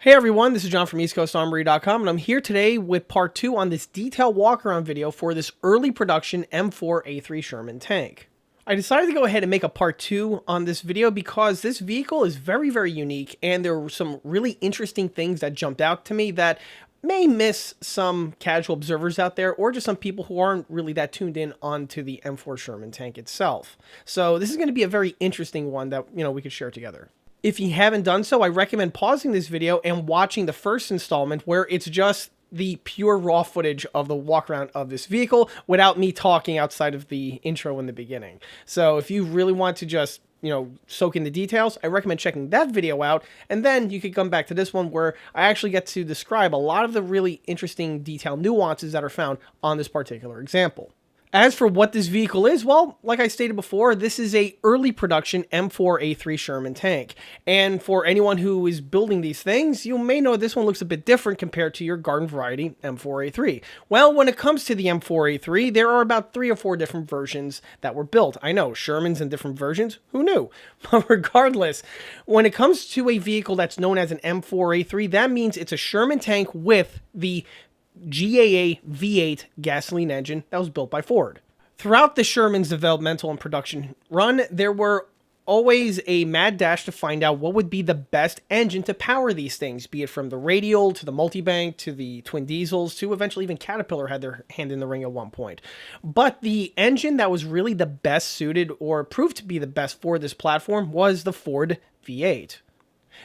Hey everyone, this is John from EastCoastArmory.com, and I'm here today with part 2 on this detailed walk-around video for this early production M4A3 Sherman tank. I decided to go ahead and make a part 2 on this video because this vehicle is very, very unique, and there were some really interesting things that jumped out to me that may miss some casual observers out there, or just some people who aren't really that tuned in onto the M4 Sherman tank itself. So this is going to be a very interesting one that, we could share together. If you haven't done so, I recommend pausing this video and watching the first installment where it's just the pure raw footage of the walk around of this vehicle without me talking outside of the intro in the beginning. So if you really want to just, soak in the details, I recommend checking that video out, and then you could come back to this one where I actually get to describe a lot of the really interesting detail nuances that are found on this particular example. As for what this vehicle is, well, like I stated before, this is a early production M4A3 Sherman tank. And for anyone who is building these things, you may know this one looks a bit different compared to your garden variety M4A3. Well, when it comes to the M4A3, there are about 3 or 4 different versions that were built. I know, Shermans in different versions, who knew? But regardless, when it comes to a vehicle that's known as an M4A3, that means it's a Sherman tank with the GAA V8 gasoline engine that was built by Ford. Throughout the Sherman's developmental and production run, there were always a mad dash to find out what would be the best engine to power these things, be it from the radial to the multibank to the twin diesels to eventually even Caterpillar had their hand in the ring at one point. But the engine that was really the best suited or proved to be the best for this platform was the Ford V8.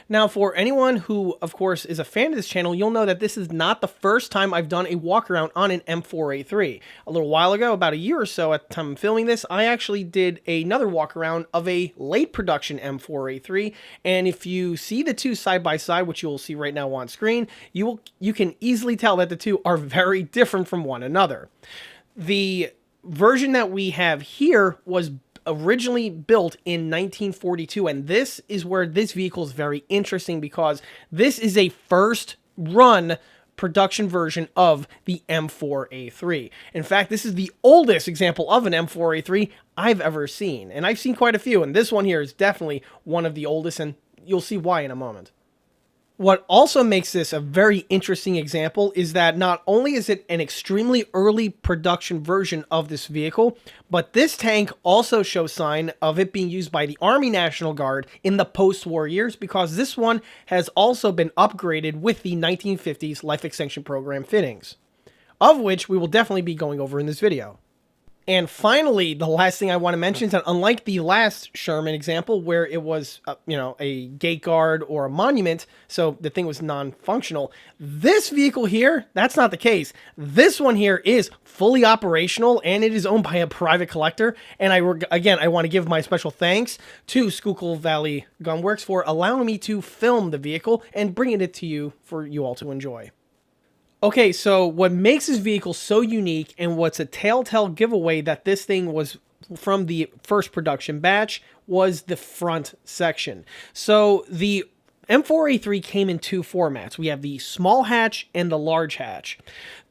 Now, for anyone who, of course, is a fan of this channel, you'll know that this is not the first time I've done a walk-around on an M4A3. A little while ago, about a year or so at the time of filming this, I actually did another walk-around of a late production M4A3, and if you see the two side by side, which you will see right now on screen, you can easily tell that the two are very different from one another. The version that we have here was originally built in 1942, and this is where this vehicle is very interesting because this is a first run production version of the M4A3. In fact, this is the oldest example of an M4A3 I've ever seen, and I've seen quite a few, and this one here is definitely one of the oldest, and you'll see why in a moment. What also makes this a very interesting example is that not only is it an extremely early production version of this vehicle, but this tank also shows sign of it being used by the Army National Guard in the post-war years, because this one has also been upgraded with the 1950s Life Extension Program fittings, of which we will definitely be going over in this video. And finally, the last thing I want to mention is that unlike the last Sherman example where it was, a gate guard or a monument, so the thing was non-functional, this vehicle here, that's not the case. This one here is fully operational, and it is owned by a private collector. And I want to give my special thanks to Schuylkill Valley Gunworks for allowing me to film the vehicle and bringing it to you for you all to enjoy. Okay, so what makes this vehicle so unique, and what's a telltale giveaway that this thing was from the first production batch, was the front section. So the M4A3 came in 2 formats. We have the small hatch and the large hatch.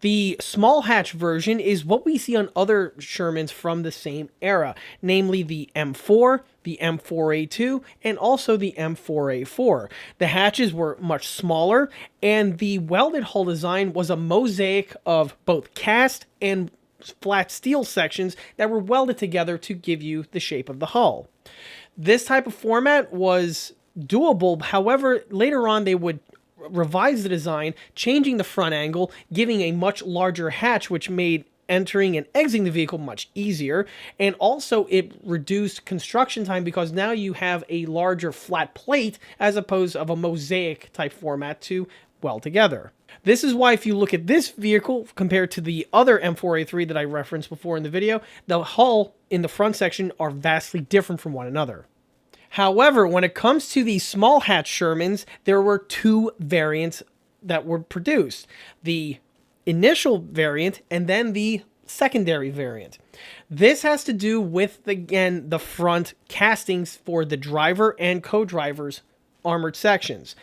The small hatch version is what we see on other Shermans from the same era, namely the M4, the M4A2, and also the M4A4. The hatches were much smaller, and the welded hull design was a mosaic of both cast and flat steel sections that were welded together to give you the shape of the hull. This type of format was doable. However, later on they would revise the design, changing the front angle, giving a much larger hatch, which made entering and exiting the vehicle much easier, and also it reduced construction time because now you have a larger flat plate as opposed of a mosaic type format to weld together. This is why if you look at this vehicle compared to the other M4A3 that I referenced before in the video, the hull in the front section are vastly different from one another. However, when it comes to the small hatch Shermans, there were 2 variants that were produced. The initial variant and then the secondary variant. This has to do with, again, the front castings for the driver and co-driver's armored sections.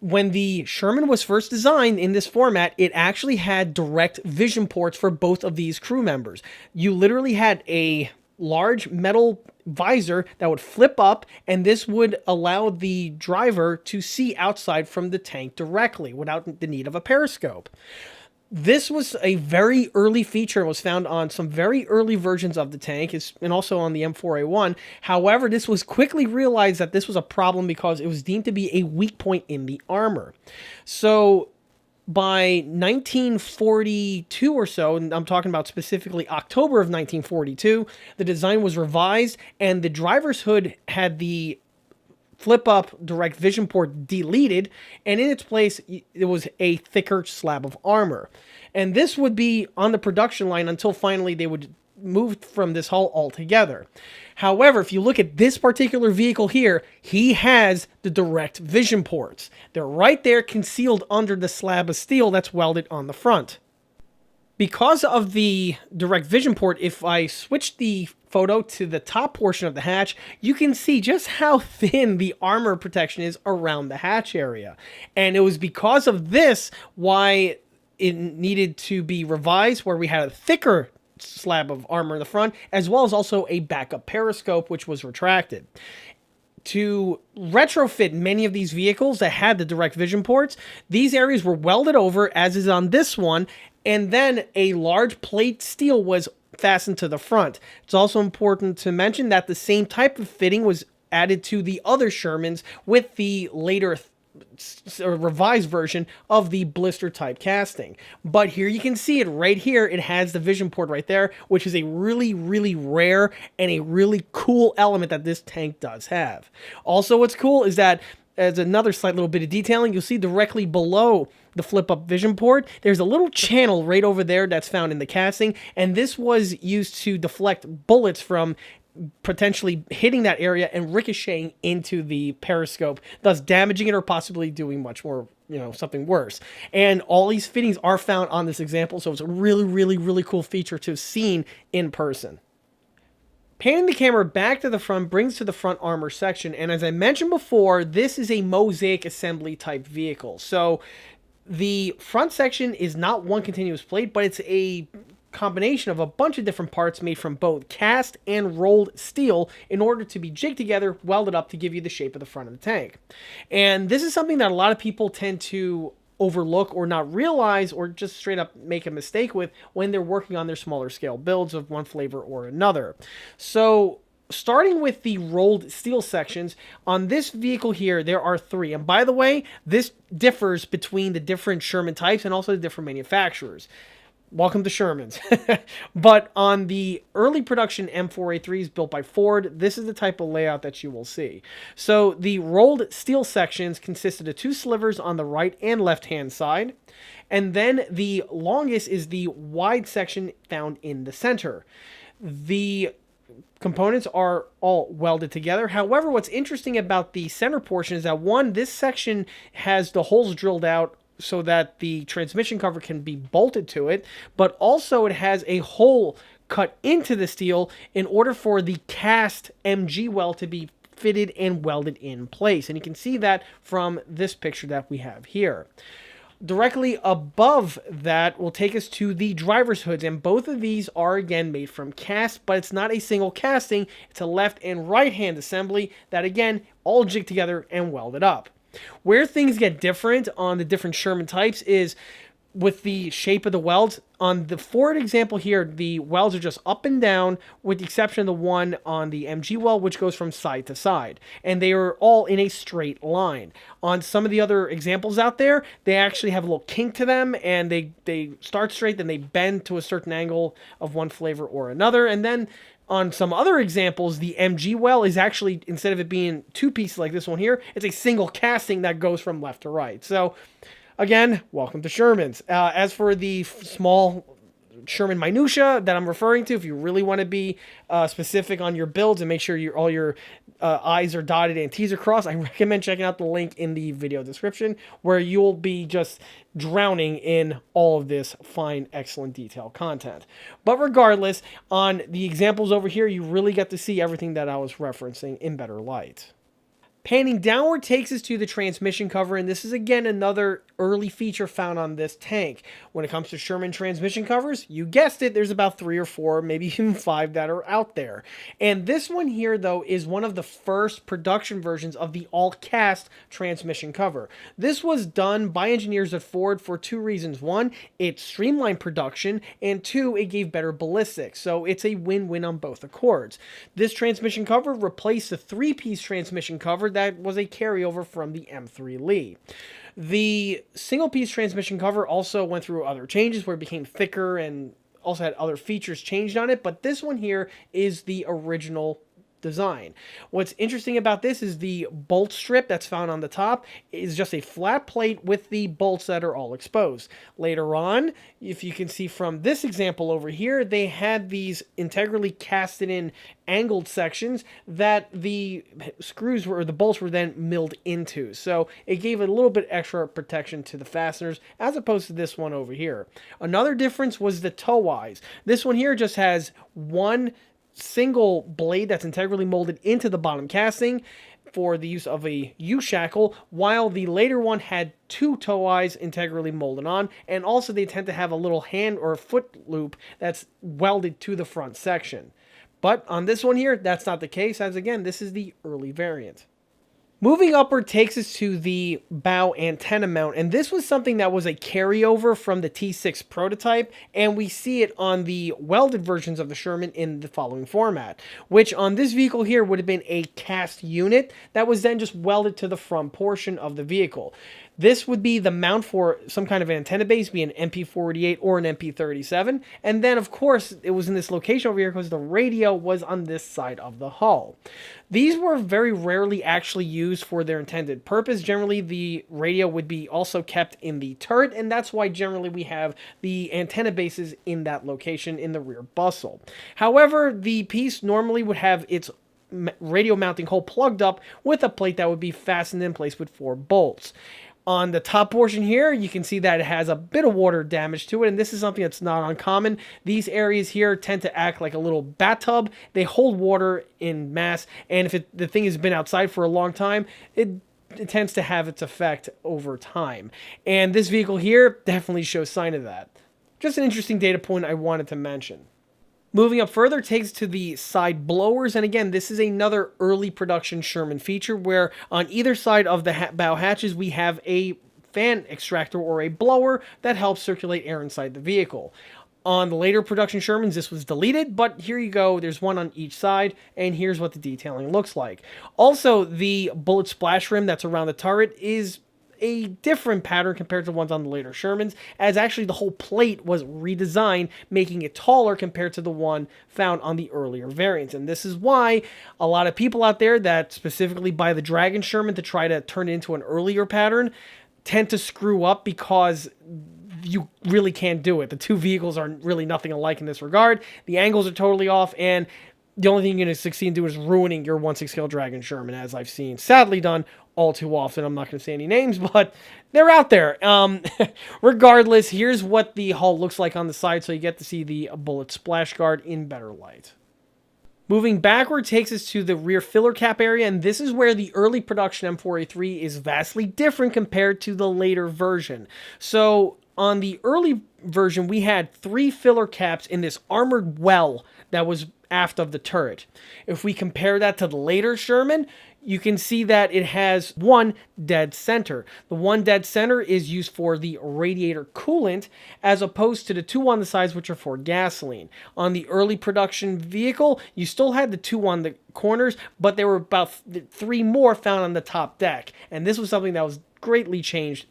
When the Sherman was first designed in this format, it actually had direct vision ports for both of these crew members. You literally had a large metal visor that would flip up, and this would allow the driver to see outside from the tank directly without the need of a periscope. This was a very early feature and was found on some very early versions of the tank and also on the M4A1. However, this was quickly realized that this was a problem because it was deemed to be a weak point in the armor. So by 1942 or so, and I'm talking about specifically October of 1942, the design was revised and the driver's hood had the flip-up direct vision port deleted, and in its place, it was a thicker slab of armor. And this would be on the production line until finally they would move from this hull altogether. However, if you look at this particular vehicle here, he has the direct vision ports. They're right there concealed under the slab of steel that's welded on the front. Because of the direct vision port, if I switch the photo to the top portion of the hatch, you can see just how thin the armor protection is around the hatch area. And it was because of this why it needed to be revised, where we had a thicker slab of armor in the front, as well as also a backup periscope, which was retracted. To retrofit many of these vehicles that had the direct vision ports, these areas were welded over, as is on this one, and then a large plate steel was fastened to the front. It's also important to mention that the same type of fitting was added to the other Shermans with the later revised version of the blister type casting. But here you can see it right here. It has the vision port right there, which is a really, really rare and a really cool element that this tank does have. Also, what's cool is that, as another slight little bit of detailing, you'll see directly below the flip-up vision port, there's a little channel right over there that's found in the casting, and this was used to deflect bullets from potentially hitting that area and ricocheting into the periscope, thus damaging it or possibly doing much more, something worse. And all these fittings are found on this example, so it's a really, really, really cool feature to have seen in person. Panning the camera back to the front brings to the front armor section, and as I mentioned before, this is a mosaic assembly type vehicle. So the front section is not one continuous plate, but it's a combination of a bunch of different parts made from both cast and rolled steel in order to be jigged together, welded up to give you the shape of the front of the tank. And this is something that a lot of people tend to overlook or not realize or just straight up make a mistake with when they're working on their smaller scale builds of one flavor or another. So starting with the rolled steel sections, on this vehicle here, there are 3. And by the way, this differs between the different Sherman types and also the different manufacturers. Welcome to Shermans. But on the early production M4A3s built by Ford, this is the type of layout that you will see. So the rolled steel sections consisted of 2 slivers on the right and left hand side. And then the longest is the wide section found in the center. The components are all welded together. However, what's interesting about the center portion is that, one, this section has the holes drilled out so that the transmission cover can be bolted to it, but also it has a hole cut into the steel in order for the cast MG weld to be fitted and welded in place. And you can see that from this picture that we have here. Directly above that will take us to the driver's hoods, and both of these are again made from cast, but it's not a single casting. It's a left and right hand assembly that again all jigged together and welded up. Where things get different on the different Sherman types is with the shape of the welds. On the Ford example here, the welds are just up and down, with the exception of the one on the MG weld, which goes from side to side. And they are all in a straight line. On some of the other examples out there, they actually have a little kink to them, and they start straight, then they bend to a certain angle of one flavor or another. And then on some other examples, the MG weld is actually, instead of it being 2 pieces like this one here, it's a single casting that goes from left to right. So again, welcome to Shermans. As for the small Sherman minutia that I'm referring to, if you really want to be specific on your builds and make sure all your I's are dotted and T's are crossed, I recommend checking out the link in the video description, where you'll be just drowning in all of this fine, excellent detail content. But regardless, on the examples over here, you really get to see everything that I was referencing in better light. Panning downward takes us to the transmission cover, and this is again another early feature found on this tank. When it comes to Sherman transmission covers, you guessed it, there's about 3 or 4, maybe even 5 that are out there. And this one here, though, is one of the first production versions of the all-cast transmission cover. This was done by engineers at Ford for 2 reasons. One, it streamlined production, and 2, it gave better ballistics. So it's a win-win on both accords. This transmission cover replaced the 3-piece transmission cover that was a carryover from the M3 Lee. The single-piece transmission cover also went through other changes where it became thicker and also had other features changed on it, but this one here is the original design. What's interesting about this is the bolt strip that's found on the top is just a flat plate with the bolts that are all exposed. Later on, if you can see from this example over here, they had these integrally casted in angled sections that the screws were, or the bolts were then milled into. So it gave a little bit extra protection to the fasteners as opposed to this one over here. Another difference was the toe eyes. This one here just has one single blade that's integrally molded into the bottom casting for the use of a U-shackle, while the later one had 2 toe eyes integrally molded on, and also they tend to have a little hand or foot loop that's welded to the front section. But on this one here, that's not the case, as again, this is the early variant. Moving upward takes us to the bow antenna mount, and this was something that was a carryover from the T6 prototype, and we see it on the welded versions of the Sherman in the following format, which on this vehicle here would have been a cast unit that was then just welded to the front portion of the vehicle. This would be the mount for some kind of antenna base, be an MP48 or an MP37, and then of course it was in this location over here because the radio was on this side of the hull. These were very rarely actually used for their intended purpose. Generally, the radio would be also kept in the turret, and that's why generally we have the antenna bases in that location in the rear bustle. However, the piece normally would have its radio mounting hole plugged up with a plate that would be fastened in place with 4 bolts. On the top portion here, you can see that it has a bit of water damage to it, and this is something that's not uncommon. These areas here tend to act like a little bathtub. They hold water in mass, and if the thing has been outside for a long time, it tends to have its effect over time. And this vehicle here definitely shows sign of that. Just an interesting data point I wanted to mention. Moving up further takes to the side blowers, and again, this is another early production Sherman feature where on either side of the bow hatches we have a fan extractor or a blower that helps circulate air inside the vehicle. On the later production Shermans, this was deleted, but here you go, there's one on each side, and here's what the detailing looks like. Also, the bullet splash rim that's around the turret is a different pattern compared to ones on the later Shermans, as actually the whole plate was redesigned, making it taller compared to the one found on the earlier variants. And this is why a lot of people out there that specifically buy the Dragon Sherman to try to turn it into an earlier pattern tend to screw up, because you really can't do it. The 2 vehicles are really nothing alike in this regard. The angles are totally off, and the only thing you're going to succeed in doing is ruining your 1/6 scale Dragon Sherman, as I've seen sadly done all too often. I'm not going to say any names, but they're out there. Regardless, here's what the hull looks like on the side, so you get to see the bullet splash guard in better light. Moving backward takes us to the rear filler cap area, and this is where the early production M4A3 is vastly different compared to the later version. So on the early version, we had 3 filler caps in this armored well that was aft of the turret. If we compare that to the later Sherman, you can see that it has one dead center. The one dead center is used for the radiator coolant, as opposed to the 2 on the sides, which are for gasoline. On the early production vehicle, you still had the 2 on the corners, but there were about 3 more found on the top deck. And this was something that was greatly changed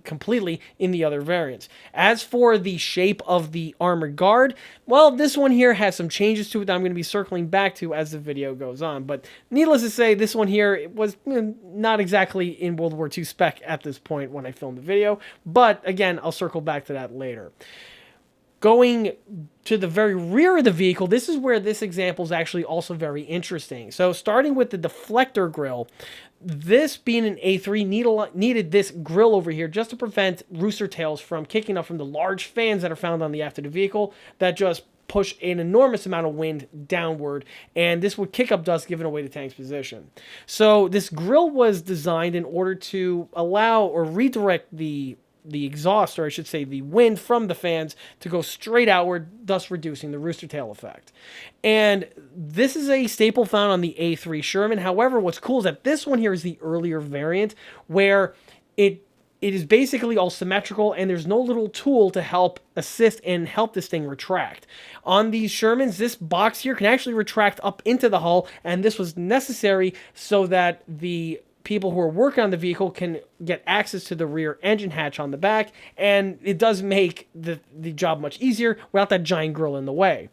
completely in the other variants. As for the shape of the armored guard, well, this one here has some changes to it that I'm going to be circling back to as the video goes on. But needless to say, this one here was not exactly in World War II spec at this point when I filmed the video. But again, I'll circle back to that later. Going to the very rear of the vehicle, this is where this example is actually also very interesting. So starting with the deflector grill, this being an A3 needed this grill over here just to prevent rooster tails from kicking up from the large fans that are found on the aft of the vehicle that just push an enormous amount of wind downward, and this would kick up dust giving away the tank's position. So this grill was designed in order to allow or redirect the the exhaust, or I should say the wind from the fans, to go straight outward, thus reducing the rooster tail effect. And this is a staple found on the A3 Sherman. However, what's cool is that this one here is the earlier variant, where it is basically all symmetrical, and there's no little tool to help assist and help this thing retract. On these Shermans, this box here can actually retract up into the hull, and this was necessary so that the people who are working on the vehicle can get access to the rear engine hatch on the back, and it does make the job much easier without that giant grill in the way.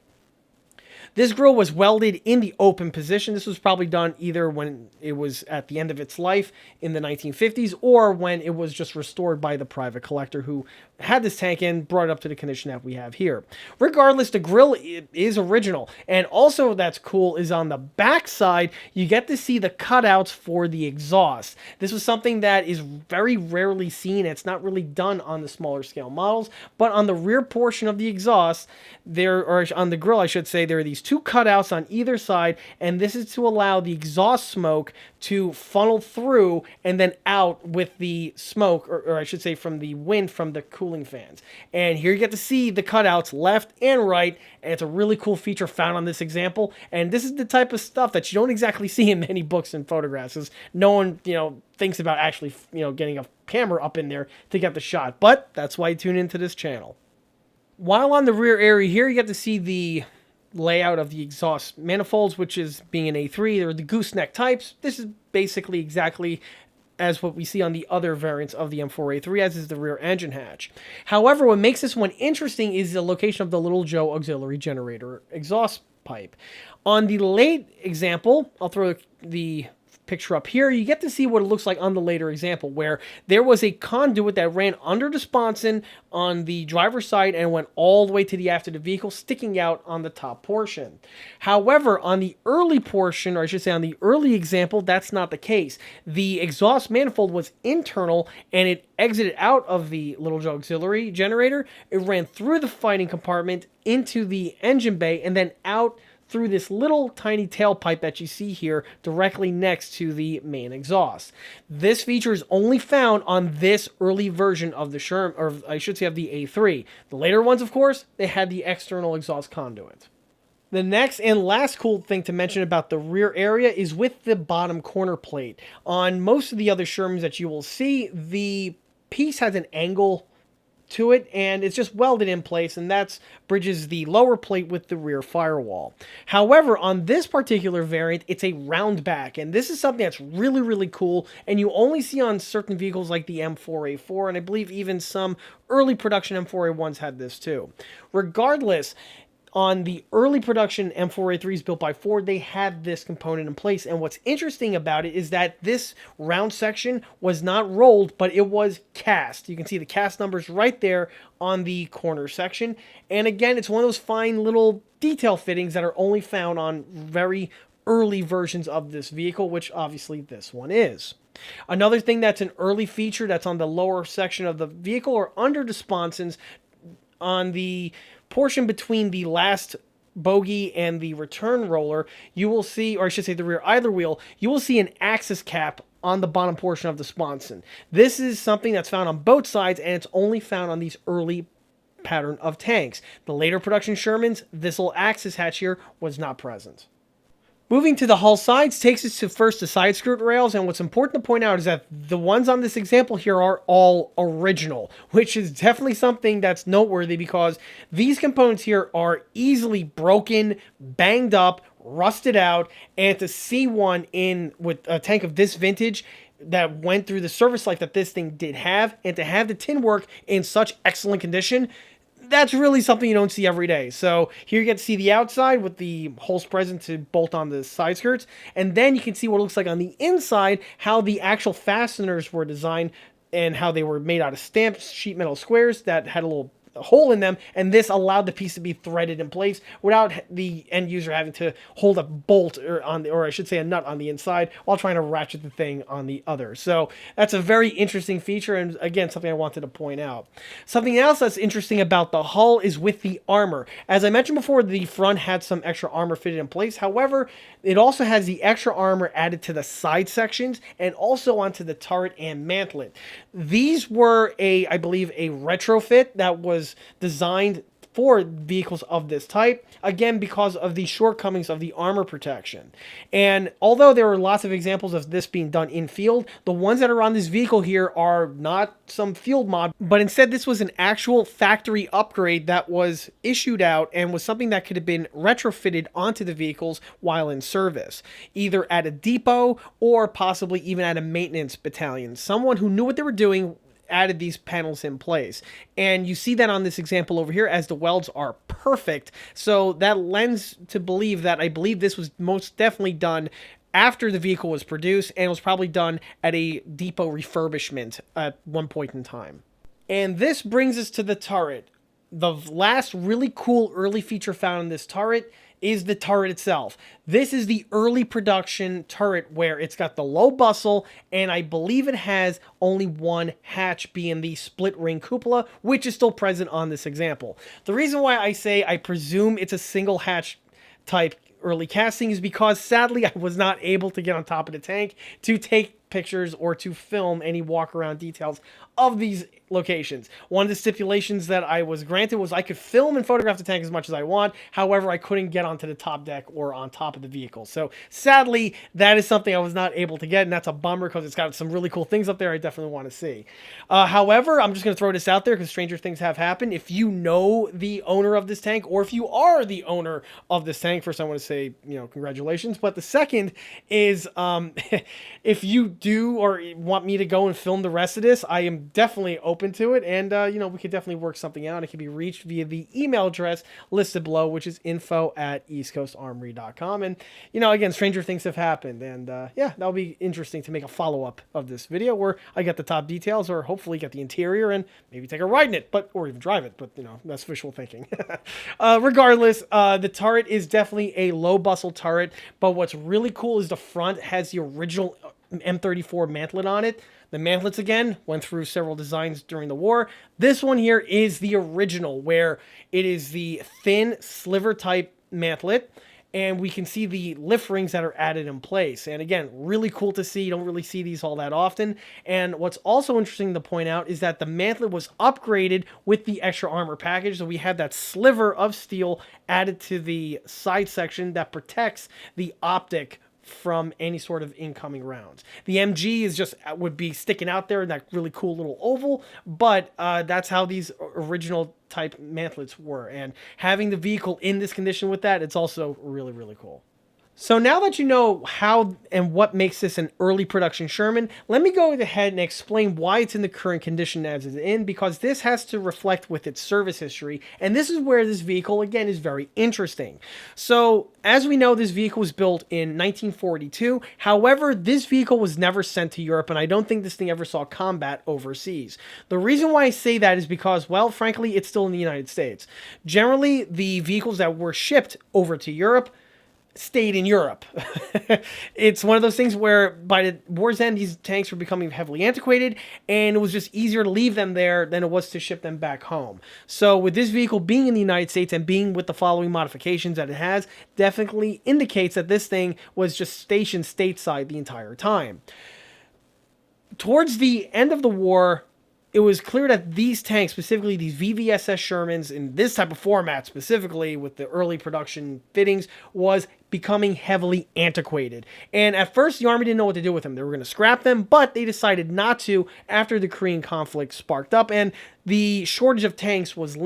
This grill was welded in the open position. This was probably done either when it was at the end of its life in the 1950s or when it was just restored by the private collector who had this tank in, brought it up to the condition that we have here. Regardless, the grill is original. And also that's cool is on the back side, you get to see the cutouts for the exhaust. This was something that is very rarely seen. It's not really done on the smaller scale models, but on the rear portion of the exhaust, or on the grill, I should say, there are these two cutouts on either side, and this is to allow the exhaust smoke to funnel through and then out with the smoke, or I should say from the wind from the cooling fans. And here you get to see the cutouts left and right, and it's a really cool feature found on this example. And this is the type of stuff that you don't exactly see in many books and photographs, because no one, thinks about actually, getting a camera up in there to get the shot. But that's why you tune into this channel. While on the rear area here, you get to see the layout of the exhaust manifolds, which is being an A3. They're the gooseneck types. This is basically exactly as what we see on the other variants of the M4A3, as is the rear engine hatch. However, what makes this one interesting is the location of the Little Joe auxiliary generator exhaust pipe. On the late example, I'll throw the picture up here, you get to see what it looks like on the later example, where there was a conduit that ran under the sponson on the driver's side and went all the way to the aft of the vehicle, sticking out on the top portion. However, on the early portion, or I should say on the early example, that's not the case. The exhaust manifold was internal and it exited out of the Little Joe auxiliary generator. It ran through the fighting compartment into the engine bay and then out through this little tiny tailpipe that you see here directly next to the main exhaust. This feature is only found on this early version of the Sherman, or I should say of the A3. The later ones, of course, they had the external exhaust conduit. The next and last cool thing to mention about the rear area is with the bottom corner plate. On most of the other Shermans that you will see, the piece has an angle to it, and it's just welded in place, and that's bridges the lower plate with the rear firewall. However, on this particular variant, it's a round back, and this is something that's really, really cool, and you only see on certain vehicles like the M4A4, and I believe even some early production M4A1s had this too. Regardless, on the early production M4A3s built by Ford, they had this component in place. And what's interesting about it is that this round section was not rolled, but it was cast. You can see the cast numbers right there on the corner section. And again, it's one of those fine little detail fittings that are only found on very early versions of this vehicle, which obviously this one is. Another thing that's an early feature that's on the lower section of the vehicle or under the sponsons on the portion between the last bogie and the return roller, you will see, or I should say the rear idler wheel, you will see an axis cap on the bottom portion of the sponson. This is something that's found on both sides, and it's only found on these early pattern of tanks. The later production Shermans, this little axis hatch here was not present. Moving to the hull sides takes us to first the side skirt rails, and what's important to point out is that the ones on this example here are all original, which is definitely something that's noteworthy because these components here are easily broken, banged up, rusted out, and to see one in with a tank of this vintage that went through the service life that this thing did have, and to have the tin work in such excellent condition, that's really something you don't see every day. So here you get to see the outside with the holes present to bolt on the side skirts. And then you can see what it looks like on the inside, how the actual fasteners were designed and how they were made out of stamped sheet metal squares that had a little hole in them, and this allowed the piece to be threaded in place without the end user having to hold a bolt or I should say a nut on the inside while trying to ratchet the thing on the other. So that's a very interesting feature, and again, something I wanted to point out. Something else that's interesting about the hull is with the armor. As I mentioned before, the front had some extra armor fitted in place. However, it also has the extra armor added to the side sections and also onto the turret and mantlet. These were I believe a retrofit that was designed for vehicles of this type, again because of the shortcomings of the armor protection. And although there are lots of examples of this being done in field, the ones that are on this vehicle here are not some field mod, but instead this was an actual factory upgrade that was issued out and was something that could have been retrofitted onto the vehicles while in service, either at a depot or possibly even at a maintenance battalion. Someone who knew what they were doing added these panels in place, and you see that on this example over here as the welds are perfect. So that lends to believe that I believe this was most definitely done after the vehicle was produced, and was probably done at a depot refurbishment at one point in time. And this brings us to the turret. The last really cool early feature found in this turret is the turret itself. This is the early production turret where it's got the low bustle, and I believe it has only one hatch, being the split ring cupola, which is still present on this example. The reason why I say I presume it's a single hatch type early casting is because sadly I was not able to get on top of the tank to take pictures or to film any walk around details of these locations. One of the stipulations that I was granted was I could film and photograph the tank as much as I want. However, I couldn't get onto the top deck or on top of the vehicle. So sadly, that is something I was not able to get, and that's a bummer because it's got some really cool things up there I definitely want to see. However, I'm just going to throw this out there because stranger things have happened. If you know the owner of this tank, or if you are the owner of this tank, first I want to say, congratulations. But the second is, if you do or want me to go and film the rest of this, I am definitely open to it, and we could definitely work something out. It can be reached via the email address listed below, which is info@eastcoastarmory.com. And again, stranger things have happened, and that'll be interesting to make a follow-up of this video where I get the top details, or hopefully get the interior and maybe take a ride in it, or even drive it, but that's wishful thinking. Regardless, the turret is definitely a low bustle turret, but what's really cool is the front has the original M34 mantlet on it. The mantlets, again, went through several designs during the war. This one here is the original, where it is the thin sliver type mantlet, and we can see the lift rings that are added in place. And again, really cool to see. You don't really see these all that often. And what's also interesting to point out is that the mantlet was upgraded with the extra armor package. So we have that sliver of steel added to the side section that protects the optic from any sort of incoming rounds. The MG would be sticking out there in that really cool little oval, but that's how these original type mantlets were. And having the vehicle in this condition with that, it's also really, really cool. So now that you know how and what makes this an early production Sherman, let me go ahead and explain why it's in the current condition as it's in, because this has to reflect with its service history, and this is where this vehicle, again, is very interesting. So, as we know, this vehicle was built in 1942. However, this vehicle was never sent to Europe, and I don't think this thing ever saw combat overseas. The reason why I say that is because, well, frankly, it's still in the United States. Generally, the vehicles that were shipped over to Europe stayed in Europe. It's one of those things where by the war's end, these tanks were becoming heavily antiquated, and it was just easier to leave them there than it was to ship them back home. So with this vehicle being in the United States and being with the following modifications that it has, definitely indicates that this thing was just stationed stateside the entire time. Towards the end of the war, it was clear that these tanks, specifically these VVSS Shermans in this type of format, specifically with the early production fittings, was becoming heavily antiquated. And at first, the Army didn't know what to do with them. They were going to scrap them, but they decided not to after the Korean conflict sparked up and the shortage of tanks was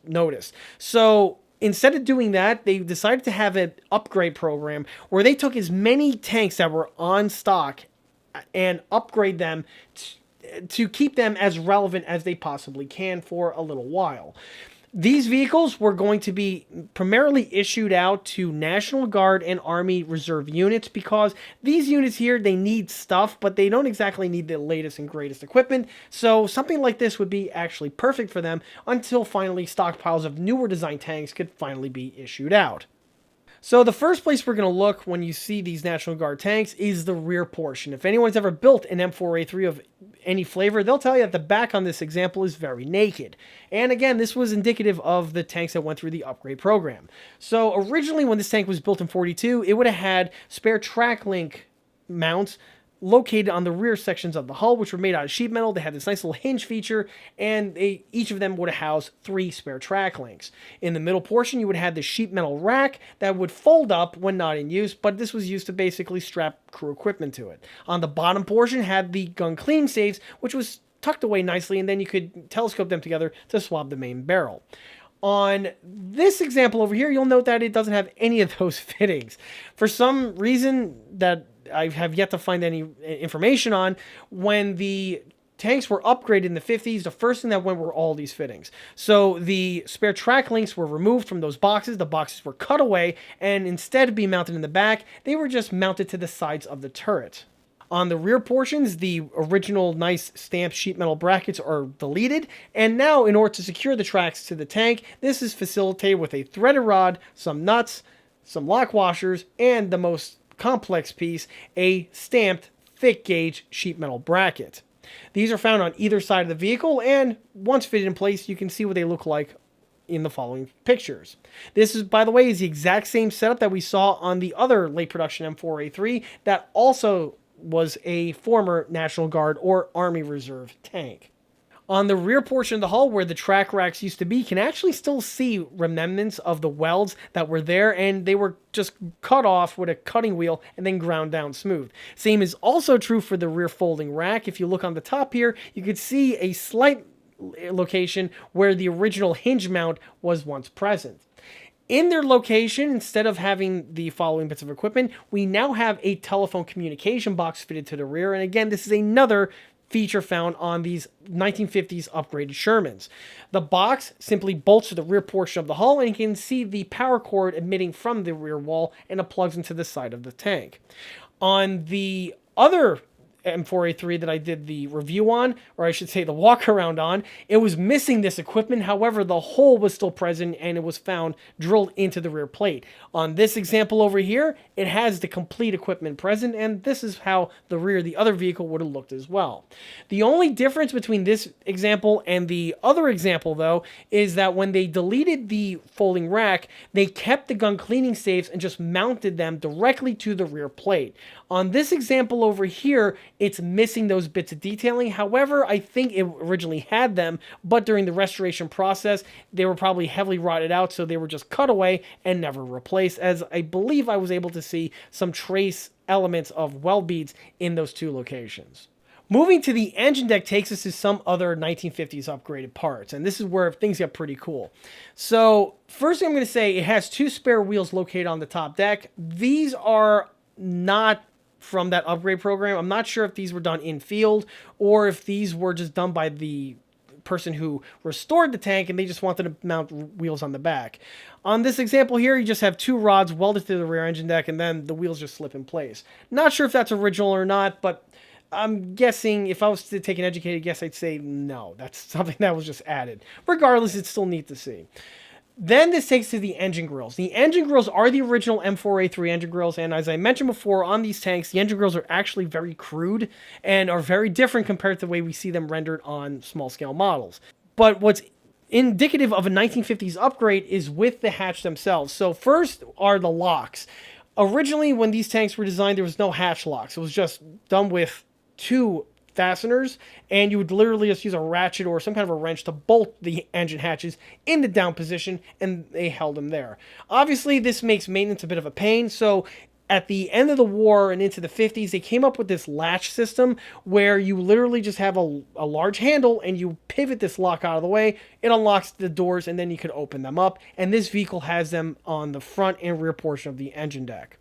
noticed. So instead of doing that, they decided to have an upgrade program where they took as many tanks that were on stock and upgrade them to keep them as relevant as they possibly can for a little while. These vehicles were going to be primarily issued out to National Guard and Army Reserve units because these units here, they need stuff, but they don't exactly need the latest and greatest equipment. So something like this would be actually perfect for them until finally stockpiles of newer design tanks could finally be issued out. So the first place we're going to look when you see these National Guard tanks is the rear portion. If anyone's ever built an M4A3 of any flavor, they'll tell you that the back on this example is very naked. And again, this was indicative of the tanks that went through the upgrade program. So originally when this tank was built in 42, it would have had spare track link mounts located on the rear sections of the hull, which were made out of sheet metal. They had this nice little hinge feature, and each of them would have housed 3 spare track links. In the middle portion, you would have the sheet metal rack that would fold up when not in use, but this was used to basically strap crew equipment to it. On the bottom portion had the gun cleaning safes, which was tucked away nicely, and then you could telescope them together to swab the main barrel. On this example over here, you'll note that it doesn't have any of those fittings. For some reason that I have yet to find any information on, when the tanks were upgraded in the 50s, the first thing that went were all these fittings. So the spare track links were removed from those boxes. The boxes were cut away, and instead of being mounted in the back, they were just mounted to the sides of the turret. On the rear portions, the original nice stamped sheet metal brackets are deleted, and now in order to secure the tracks to the tank, this is facilitated with a threaded rod, some nuts, some lock washers, and the most complex piece, a stamped thick gauge sheet metal bracket. These are found on either side of the vehicle, and once fitted in place, you can see what they look like in the following pictures. This is, by the way, is the exact same setup that we saw on the other late production M4A3 that also was a former National Guard or Army Reserve tank. On the rear portion of the hull where the track racks used to be, you can actually still see remnants of the welds that were there, and they were just cut off with a cutting wheel and then ground down smooth. Same is also true for the rear folding rack. If you look on the top here, you could see a slight location where the original hinge mount was once present. In their location, instead of having the following bits of equipment, we now have a telephone communication box fitted to the rear. And again, this is another feature found on these 1950s upgraded Shermans. The box simply bolts to the rear portion of the hull, and you can see the power cord emitting from the rear wall, and it plugs into the side of the tank. On the other M4A3 that I did the review on, or I should say the walk around on, it was missing this equipment. However, the hole was still present and it was found drilled into the rear plate. On this example over here, it has the complete equipment present, and this is how the rear of the other vehicle would have looked as well. The only difference between this example and the other example, though, is that when they deleted the folding rack, they kept the gun cleaning safes and just mounted them directly to the rear plate. On this example over here, it's missing those bits of detailing. However, I think it originally had them, but during the restoration process, they were probably heavily rotted out, so they were just cut away and never replaced, as I believe I was able to see some trace elements of weld beads in those two locations. Moving to the engine deck takes us to some other 1950s upgraded parts, and this is where things get pretty cool. So, first thing I'm going to say, it has 2 spare wheels located on the top deck. These are not from that upgrade program. I'm not sure if these were done in field or if these were just done by the person who restored the tank and they just wanted to mount wheels on the back. On this example here, you just have 2 rods welded to the rear engine deck and then the wheels just slip in place. Not sure if that's original or not, but I'm guessing if I was to take an educated guess, I'd say no, that's something that was just added. Regardless, it's still neat to see. Then this takes to the engine grills. The engine grills are the original M4A3 engine grills, and as I mentioned before, on these tanks, the engine grills are actually very crude and are very different compared to the way we see them rendered on small-scale models. But what's indicative of a 1950s upgrade is with the hatch themselves. So first are the locks. Originally, when these tanks were designed, there was no hatch locks. It was just done with 2 fasteners, and you would literally just use a ratchet or some kind of a wrench to bolt the engine hatches in the down position, and they held them there. Obviously, this makes maintenance a bit of a pain, so at the end of the war and into the 50s, they came up with this latch system where you literally just have a large handle and you pivot this lock out of the way, it unlocks the doors, and then you could open them up, and this vehicle has them on the front and rear portion of the engine deck.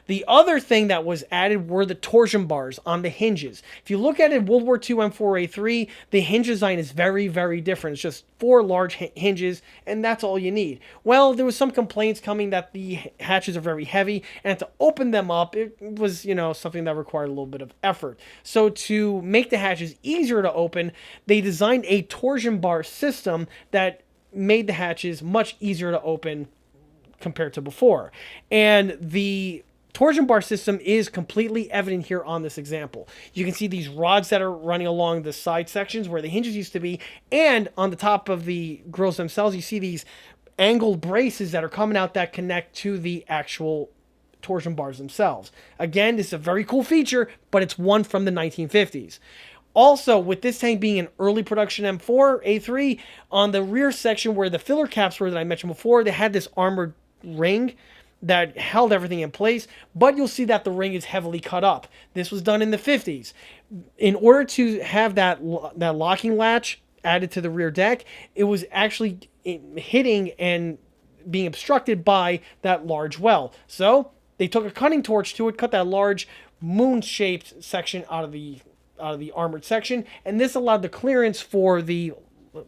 The other thing that was added were the torsion bars on the hinges. If you look at it, World War II M4A3, the hinge design is very, very different. It's just 4 large hinges, and that's all you need. Well, there was some complaints coming that the hatches are very heavy, and to open them up, it was, something that required a little bit of effort. So to make the hatches easier to open, they designed a torsion bar system that made the hatches much easier to open compared to before. And the torsion bar system is completely evident here on this example. You can see these rods that are running along the side sections where the hinges used to be, and on the top of the grills themselves, you see these angled braces that are coming out that connect to the actual torsion bars themselves. Again, this is a very cool feature, but it's one from the 1950s. Also, with this tank being an early production M4A3, on the rear section where the filler caps were that I mentioned before, they had this armored ring that held everything in place, but you'll see that the ring is heavily cut up. This was done in the 50s. In order to have that locking latch added to the rear deck, it was actually hitting and being obstructed by that large well. So they took a cutting torch to it, cut that large moon-shaped section out of the armored section, and this allowed the clearance for the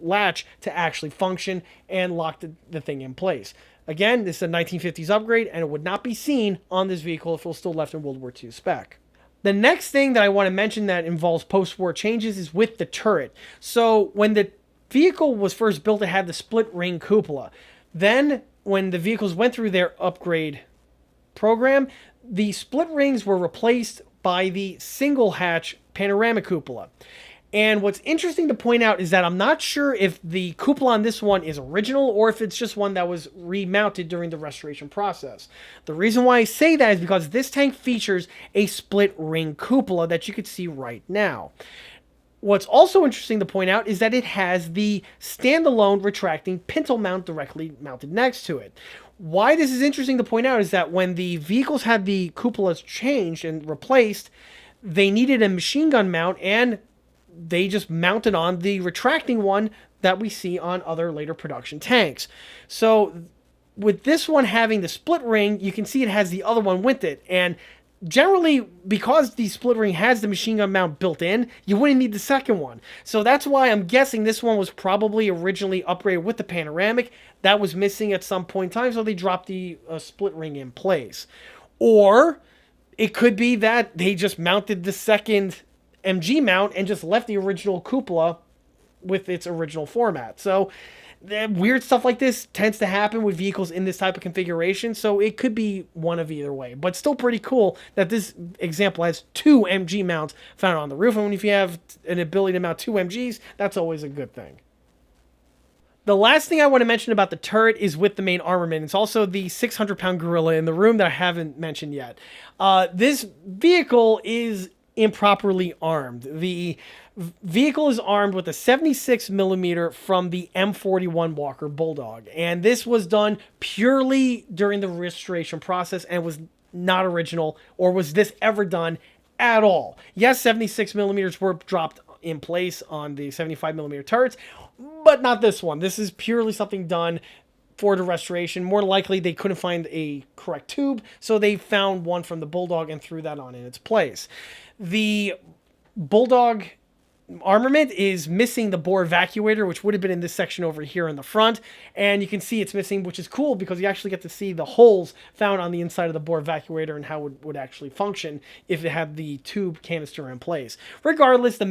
latch to actually function and lock the thing in place. Again, this is a 1950s upgrade, and it would not be seen on this vehicle if it was still left in World War II spec. The next thing that I want to mention that involves post-war changes is with the turret. So when the vehicle was first built, it had the split ring cupola. Then when the vehicles went through their upgrade program, the split rings were replaced by the single hatch panoramic cupola. And what's interesting to point out is that I'm not sure if the cupola on this one is original or if it's just one that was remounted during the restoration process. The reason why I say that is because this tank features a split ring cupola that you could see right now. What's also interesting to point out is that it has the standalone retracting pintle mount directly mounted next to it. Why this is interesting to point out is that when the vehicles had the cupolas changed and replaced, they needed a machine gun mount, and they just mounted on the retracting one that we see on other later production tanks. So with this one having the split ring, you can see it has the other one with it. And generally, because the split ring has the machine gun mount built in, you wouldn't need the second one. So that's why I'm guessing this one was probably originally upgraded with the panoramic. That was missing at some point in time, so they dropped the split ring in place. Or it could be that they just mounted the second MG mount and just left the original cupola with its original format. So weird stuff like this tends to happen with vehicles in this type of configuration, so it could be one of either way. But still pretty cool that this example has 2 MG mounts found on the roof, and if you have an ability to mount 2 MGs, that's always a good thing. The last thing I want to mention about the turret is with the main armament. It's also the 600-pound gorilla in the room that I haven't mentioned yet. This vehicle is improperly armed. The vehicle is armed with a 76 millimeter from the M41 Walker Bulldog, and this was done purely during the restoration process and was not original, or was this ever done at all. Yes, 76 millimeters were dropped in place on the 75 millimeter turrets, but not this one. This is purely something done for the restoration. More likely they couldn't find a correct tube, so they found one from the Bulldog and threw that on in its place. The Bulldog armament is missing the bore evacuator, which would have been in this section over here in the front, and you can see it's missing, which is cool because you actually get to see the holes found on the inside of the bore evacuator and how it would actually function if it had the tube canister in place. Regardless, the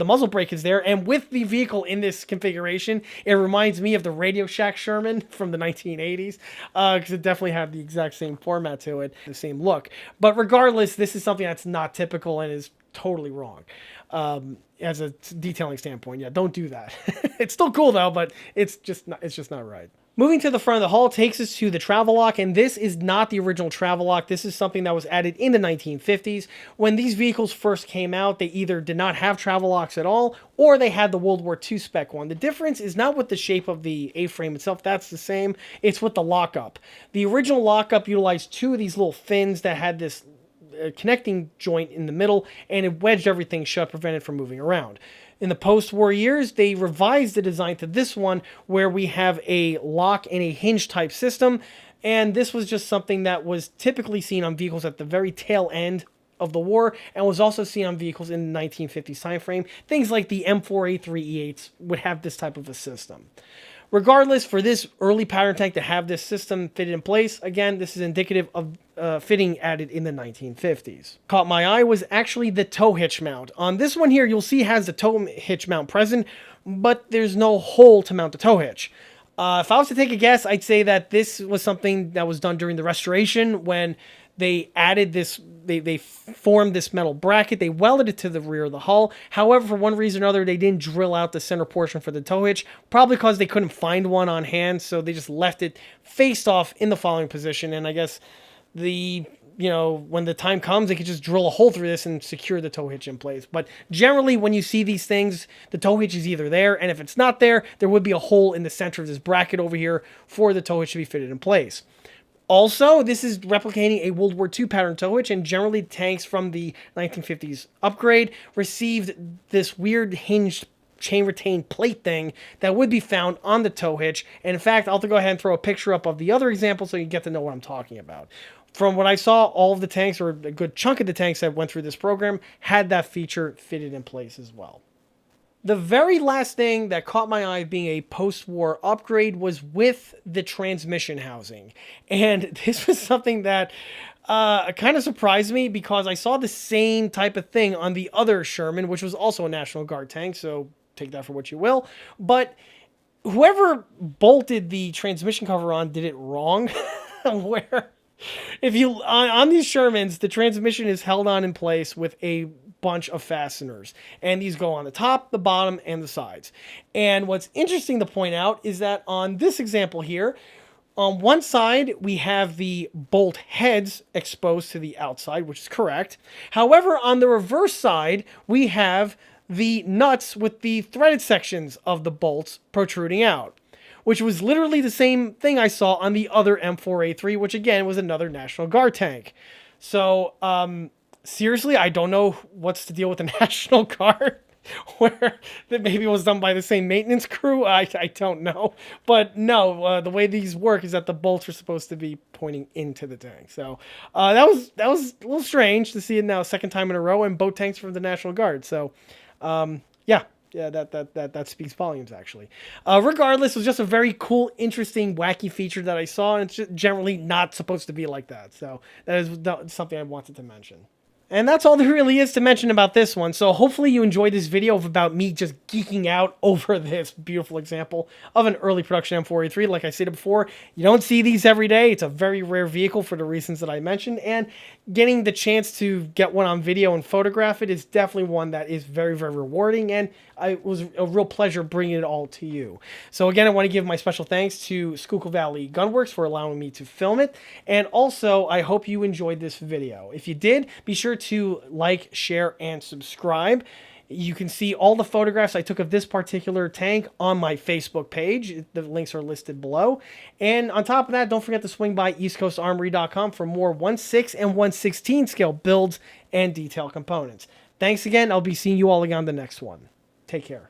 muzzle brake is there, and with the vehicle in this configuration, it reminds me of the Radio Shack Sherman from the 1980s, because it definitely had the exact same format to it, the same look. But regardless, this is something that's not typical and is totally wrong. As a detailing standpoint, yeah, don't do that. It's still cool though, but it's just not right. Moving to the front of the hull takes us to the travel lock, and this is not the original travel lock. This is something that was added in the 1950s. When these vehicles first came out, they either did not have travel locks at all, or they had the World War II spec one. The difference is not with the shape of the A-frame itself, that's the same, it's with the lockup. The original lockup utilized 2 of these little fins that had this connecting joint in the middle, and it wedged everything shut, prevented from moving around. In the post-war years, they revised the design to this one, where we have a lock and a hinge type system. And this was just something that was typically seen on vehicles at the very tail end of the war, and was also seen on vehicles in the 1950s time frame. Things like the M4A3 E8s would have this type of a system. Regardless, for this early pattern tank to have this system fitted in place, again, this is indicative of fitting added in the 1950s. Caught my eye was actually the tow hitch mount. On this one here, you'll see it has the tow hitch mount present, but there's no hole to mount the tow hitch. If I was to take a guess, I'd say that this was something that was done during the restoration when they added this, they formed this metal bracket, they welded it to the rear of the hull. However, for one reason or other, they didn't drill out the center portion for the tow hitch, probably because they couldn't find one on hand, so they just left it faced off in the following position, and I guess when the time comes, they could just drill a hole through this and secure the tow hitch in place. But generally, when you see these things, the tow hitch is either there, and if it's not there, there would be a hole in the center of this bracket over here for the tow hitch to be fitted in place. Also, this is replicating a World War II pattern tow hitch, and generally tanks from the 1950s upgrade received this weird hinged chain retained plate thing that would be found on the tow hitch. And in fact, I'll have to go ahead and throw a picture up of the other example so you get to know what I'm talking about. From what I saw, all of the tanks, or a good chunk of the tanks that went through this program, had that feature fitted in place as well. The very last thing that caught my eye being a post-war upgrade was with the transmission housing. And this was something that kind of surprised me because I saw the same type of thing on the other Sherman, which was also a National Guard tank, so take that for what you will. But whoever bolted the transmission cover on did it wrong, where if you on these Shermans, the transmission is held on in place with a bunch of fasteners, and these go on the top, the bottom, and the sides. And what's interesting to point out is that on this example here, on one side we have the bolt heads exposed to the outside, which is correct. However, on the reverse side we have the nuts with the threaded sections of the bolts protruding out, which was literally the same thing I saw on the other M4A3, which again was another National Guard tank. So, seriously, I don't know what's the deal with the National Guard, where that maybe was done by the same maintenance crew. I don't know. But no, the way these work is that the bolts are supposed to be pointing into the tank. So that was a little strange to see it now second time in a row, and both tanks from the National Guard. So yeah, that speaks volumes, actually. Regardless, it was just a very cool, interesting, wacky feature that I saw, and it's just generally not supposed to be like that. So that is something I wanted to mention. And that's all there really is to mention about this one. So hopefully you enjoyed this video about me just geeking out over this beautiful example of an early production M4A3. Like I said before, you don't see these every day. It's a very rare vehicle for the reasons that I mentioned. And getting the chance to get one on video and photograph it is definitely one that is very, very rewarding. And it was a real pleasure bringing it all to you. So again, I want to give my special thanks to Schuylkill Valley Gunworks for allowing me to film it. And also, I hope you enjoyed this video. If you did, be sure to like, share, and subscribe. You can see all the photographs I took of this particular tank on my Facebook page. The links are listed below. And on top of that, don't forget to swing by eastcoastarmory.com for more 1/6 and 1/16 scale builds and detail components. Thanks again. I'll be seeing you all again on the next one. Take care.